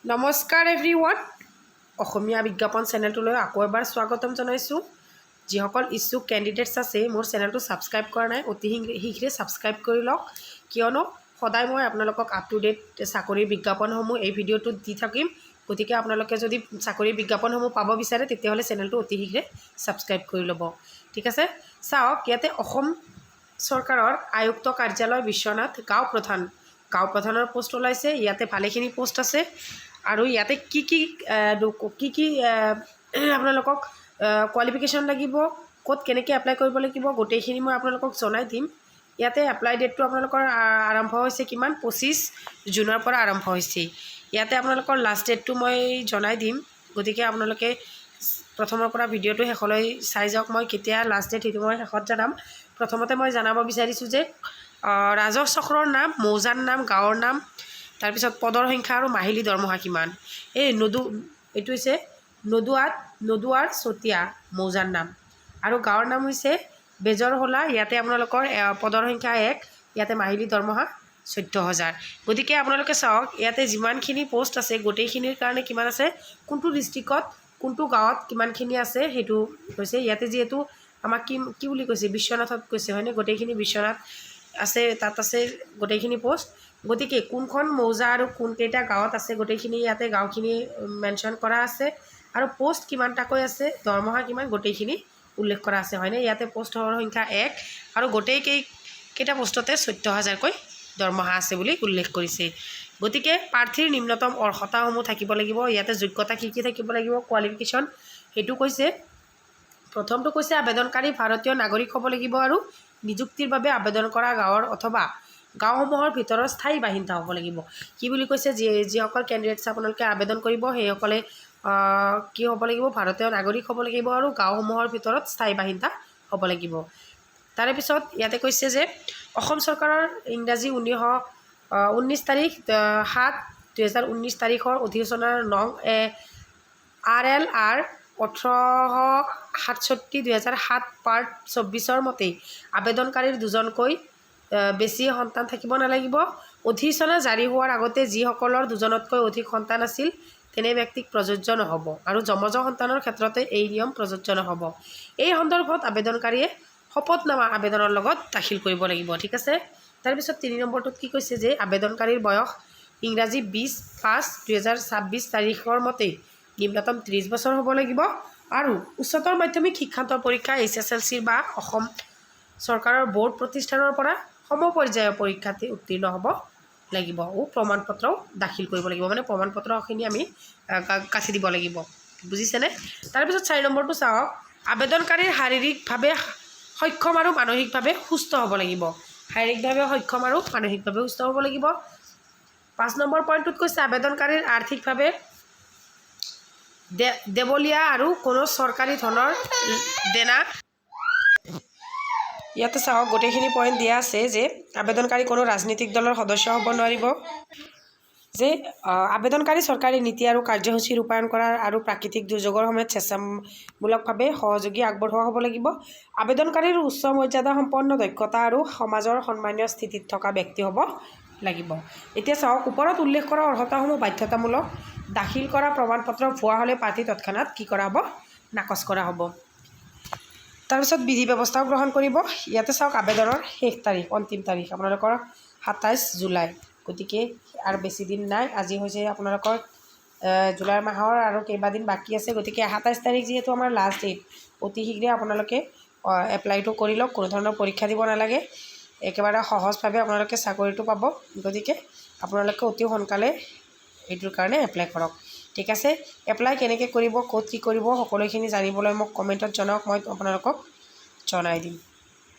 নমস্কাৰ এভৰিৱান অসমীয়া বিজ্ঞাপন চেনেলটোলৈ আকৌ এবাৰ স্বাগতম জনাইছোঁ। যিসকল ইচ্ছুক কেণ্ডিডেটছ আছে মোৰ চেনেলটো ছাবস্ক্ৰাইব কৰা নাই অতি শীঘ্ৰে ছাবস্ক্ৰাইব কৰি লওক, কিয়নো সদায় মই আপোনালোকক আপ টু ডেট চাকৰিৰ বিজ্ঞাপনসমূহ এই ভিডিঅ'টোত দি থাকিম। গতিকে আপোনালোকে যদি চাকৰিৰ বিজ্ঞাপনসমূহ পাব বিচাৰে তেতিয়াহ'লে চেনেলটো অতি শীঘ্ৰে ছাবস্ক্ৰাইব কৰি ল'ব। ঠিক আছে, চাওক ইয়াতে অসম চৰকাৰৰ আয়ুক্ত কাৰ্যালয় বিশ্বনাথ গাঁও প্ৰধানৰ পোষ্ট ওলাইছে। ইয়াতে ভালেখিনি পোষ্ট আছে আৰু ইয়াতে কি কি আপোনালোকক কোৱালিফিকেশ্যন লাগিব, ক'ত কেনেকৈ এপ্লাই কৰিব লাগিব গোটেইখিনি মই আপোনালোকক জনাই দিম। ইয়াতে এপ্লাই ডেটটো আপোনালোকৰ আৰম্ভ হৈছে কিমান 25 জুনৰ পৰা আৰম্ভ হৈছে। ইয়াতে আপোনালোকৰ লাষ্ট ডেটটো মই জনাই দিম, গতিকে আপোনালোকে প্ৰথমৰ পৰা ভিডিঅ'টো শেষলৈ চাই যাওক। মই কেতিয়া লাষ্ট ডেট সেইটো মই শেষত জনাম। প্ৰথমতে মই জানাব বিচাৰিছোঁ যে ৰাজহ চক্ৰৰ নাম, মৌজাৰ নাম, গাঁৱৰ নাম, তাৰপিছত পদৰ সংখ্যা আৰু মাহিলী দৰমহা কিমান। এই এইটো হৈছে নদুৱাৰ চতিয়া মৌজাৰ নাম, আৰু গাঁৱৰ নাম হৈছে বেজৰহোলা। ইয়াতে আপোনালোকৰ পদৰ সংখ্যা 1, ইয়াতে মাহিলী দৰমহা 14,000। গতিকে আপোনালোকে চাওক ইয়াতে যিমানখিনি পোষ্ট আছে গোটেইখিনিৰ কাৰণে কিমান আছে, কোনটো ডিষ্ট্ৰিক্টত কোনটো গাঁৱত কিমানখিনি আছে সেইটো কৈছে। ইয়াতে যিহেতু আমাক কি বুলি কৈছে, বিশ্বনাথত কৈছে হয়নে, গোটেইখিনি বিশ্বনাথ আছে, তাত আছে গোটেইখিনি পোষ্ট। গতিকে কোনখন মৌজা আৰু কোনকেইটা গাঁৱত আছে গোটেইখিনি ইয়াতে গাঁওখিনি মেনশ্যন কৰা আছে, আৰু পোষ্ট কিমানটাকৈ আছে, দৰমহা কিমান, গোটেইখিনি উল্লেখ কৰা আছে হয়নে। ইয়াতে পোষ্টৰ সংখ্যা 1 আৰু গোটেইকেইটা পোষ্টতে 14,000কৈ দৰমহা আছে বুলি উল্লেখ কৰিছে। গতিকে প্ৰাৰ্থীৰ নিম্নতম অৰ্হতাসমূহ থাকিব লাগিব। ইয়াতে যোগ্যতা কি থাকিব লাগিব, কোৱালিফিকেশ্যন সেইটো কৈছে। প্ৰথমটো কৈছে আবেদনকাৰী ভাৰতীয় নাগৰিক হ'ব লাগিব আৰু নিযুক্তিৰ বাবে আবেদন কৰা গাঁৱৰ অথবা গাঁওসমূহৰ ভিতৰত স্থায়ী বাসিন্দা হ'ব লাগিব। কি বুলি কৈছে, যিসকল কেণ্ডিডেটছ আপোনালোকে আবেদন কৰিব সেইসকলে কি হ'ব লাগিব, ভাৰতীয় নাগৰিক হ'ব লাগিব আৰু গাঁওসমূহৰ ভিতৰত স্থায়ী বাসিন্দা হ'ব লাগিব। তাৰে পিছত ইয়াতে কৈছে যে অসম চৰকাৰৰ ইংৰাজী 19 তাৰিখ 7, 2019 তাৰিখৰ অধিসূচনাৰ নং RLR 1867/2007 পাৰ্ট 24 মতেই আবেদনকাৰীৰ 2জনকৈ বেছি সন্তান থাকিব নালাগিব। অধিসূচনা জাৰি হোৱাৰ আগতে যিসকলৰ 2জনতকৈ অধিক সন্তান আছিল তেনে ব্যক্তিক প্ৰযোজ্য নহ'ব, আৰু যমজ সন্তানৰ ক্ষেত্ৰতে এই নিয়ম প্ৰযোজ্য নহ'ব। এই সন্দৰ্ভত আবেদনকাৰীয়ে শপতনামা আবেদনৰ লগত দাখিল কৰিব লাগিব। ঠিক আছে, তাৰপিছত 3 নম্বৰটোত কি কৈছে যে আবেদনকাৰীৰ বয়স ইংৰাজী 20/5/2026 তাৰিখৰ মতেই নিম্নতম 30 বছৰ হ'ব লাগিব, আৰু উচ্চতৰ মাধ্যমিক শিক্ষান্তৰ পৰীক্ষা HSLC বা অসম চৰকাৰৰ বোৰ্ড প্ৰতিষ্ঠানৰ পৰা সমপৰ্যায়ৰ পৰীক্ষাত উত্তীৰ্ণ হ'ব লাগিব, প্ৰমাণপত্ৰও দাখিল কৰিব লাগিব, মানে প্ৰমাণপত্ৰখিনি আমি কাঠি দিব লাগিব, বুজিছেনে। তাৰপিছত 4 নম্বৰটো চাওক, আবেদনকাৰীৰ শাৰীৰিকভাৱে সক্ষম আৰু মানসিকভাৱে সুস্থ হ'ব লাগিব। শাৰীৰিকভাৱে সক্ষম আৰু মানসিকভাৱে সুস্থ হ'ব লাগিব। 5 নম্বৰ পইণ্টটোত কৈছে আবেদনকাৰীৰ আৰ্থিকভাৱে দেৱলীয়া আৰু কোনো চৰকাৰী ধনৰ দেনা। ইয়াতে চাওক গোটেইখিনি পইণ্ট দিয়া আছে যে আবেদনকাৰী কোনো ৰাজনৈতিক দলৰ সদস্য হ'ব নোৱাৰিব, যে আবেদনকাৰী চৰকাৰী নীতি আৰু কাৰ্যসূচী ৰূপায়ণ কৰাৰ আৰু প্ৰাকৃতিক দুৰ্যোগৰ সময়ত স্বেচ্ছামূলকভাৱে সহযোগী আগবঢ়োৱা হ'ব লাগিব। আবেদনকাৰীৰ উচ্চ মৰ্যাদা সম্পন্ন দক্ষতা আৰু সমাজৰ সন্মানীয় স্থিতিত থকা ব্যক্তি হ'ব লাগিব। এতিয়া চাওক ওপৰত উল্লেখ কৰা অৰ্হতাসমূহ বাধ্যতামূলক। দাখিল কৰা প্ৰমাণপত্ৰ ভুৱা হ'লে প্ৰাৰ্থী তৎক্ষণাত কি কৰা হ'ব, নাকচ কৰা হ'ব। তাৰপিছত বিধি ব্যৱস্থাও গ্ৰহণ কৰিব। ইয়াতে চাওক আবেদনৰ শেষ তাৰিখ, অন্তিম তাৰিখ আপোনালোকৰ 27 জুলাই। গতিকে আৰু বেছি দিন নাই, আজি হৈছে আপোনালোকৰ জুলাই মাহৰ আৰু কেইবাদিন বাকী আছে। গতিকে 27 তাৰিখ যিহেতু আমাৰ লাষ্ট ডেট, অতি শীঘ্ৰে আপোনালোকে এপ্লাইটো কৰি লওক, কোনো ধৰণৰ পৰীক্ষা দিব নালাগে, একেবাৰে সহজভাৱে আপোনালোকে চাকৰিটো পাব। গতিকে আপোনালোকে অতি সোনকালে এইটোৰ কাৰণে এপ্লাই কৰক। ঠিক আছে, এপ্লাই কেনেকৈ কৰিব, ক'ত কি কৰিব সকলোখিনি জানিবলৈ মোক কমেণ্টত জনাওক, মই আপোনালোকক জনাই দিম।